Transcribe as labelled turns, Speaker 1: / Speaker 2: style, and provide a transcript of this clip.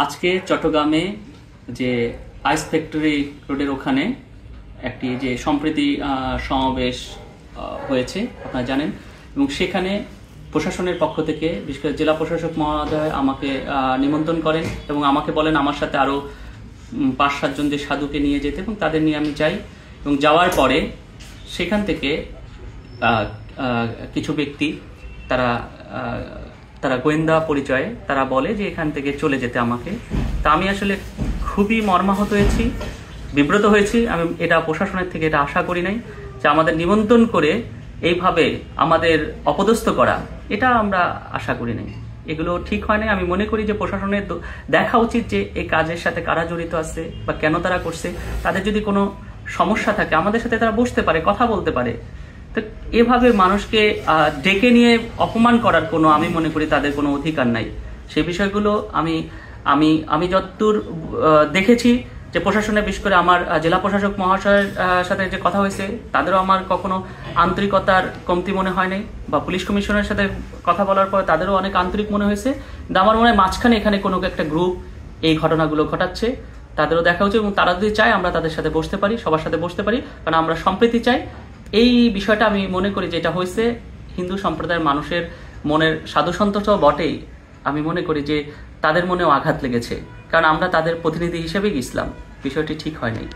Speaker 1: আজকে চট্টগ্রামে যে আইস ফ্যাক্টরি রোডের ওখানে একটি যে সম্প্রীতি সমাবেশ হয়েছে আপনারা জানেন, এবং সেখানে প্রশাসনের পক্ষ থেকে বিশেষ করে জেলা প্রশাসক মহোদয় আমাকে নিমন্ত্রণ করেন এবং আমাকে বলেন আমার সাথে আরও 5-7 জন যে সাধুকে নিয়ে যেতে, এবং তাদের নিয়ে আমি যাই। এবং যাওয়ার পরে সেখান থেকে কিছু ব্যক্তি তারা গোয়েন্দা পরিচয়ে তারা বলে যে এখান থেকে চলে যেতে আমাকে। তা আমি আসলে খুবই মর্মাহত হয়েছি, বিব্রত হয়েছি। আমি এটা প্রশাসনের থেকে এটা আশা করি নাই যে আমাদের নিমন্ত্রণ করে এইভাবে আমাদের অপদস্থ করা, এটা আমরা আশা করি নাই। এগুলো ঠিক হয় না। আমি মনে করি যে প্রশাসনের দেখা উচিত যে এই কাজের সাথে কারা জড়িত আছে বা কেন তারা করছে। তাদের যদি কোনো সমস্যা থাকে আমাদের সাথে তারা বসতে পারে, কথা বলতে পারে। তো এভাবে মানুষকে ডেকে নিয়ে অপমান করার কোনো, আমি মনে করি তাদের কোনো অধিকার নাই। সেই বিষয়গুলো আমি যতদূর দেখেছি যে প্রশাসনে, বিশেষ করে আমার জেলা প্রশাসক মহাশয়ের সাথে যে কথা হয়েছে, তাদেরও আমার কখনো আন্তরিকতার কমতি মনে হয় নাই, বা পুলিশ কমিশনের সাথে কথা বলার পর তাদেরও অনেক আন্তরিক মনে হয়েছে। কিন্তু আমার মনে হয় মাঝখানে এখানে কোনো একটা গ্রুপ এই ঘটনাগুলো ঘটাচ্ছে। তাদেরও দেখা উচিত, এবং তারা যদি চায় আমরা তাদের সাথে বসতে পারি, সবার সাথে বসতে পারি, কারণ আমরা সম্প্রীতি চাই। এই বিষয়টা আমি মনে করি যেটা হয়েছে হিন্দু সম্প্রদায়ের মানুষের মনের সাধুসন্তোষও বটেই। আমি মনে করি যে তাদের মনেও আঘাত লেগেছে, কারণ আমরা তাদের প্রতিনিধি হিসেবেই গেছিলাম। বিষয়টি ঠিক হয় নাই।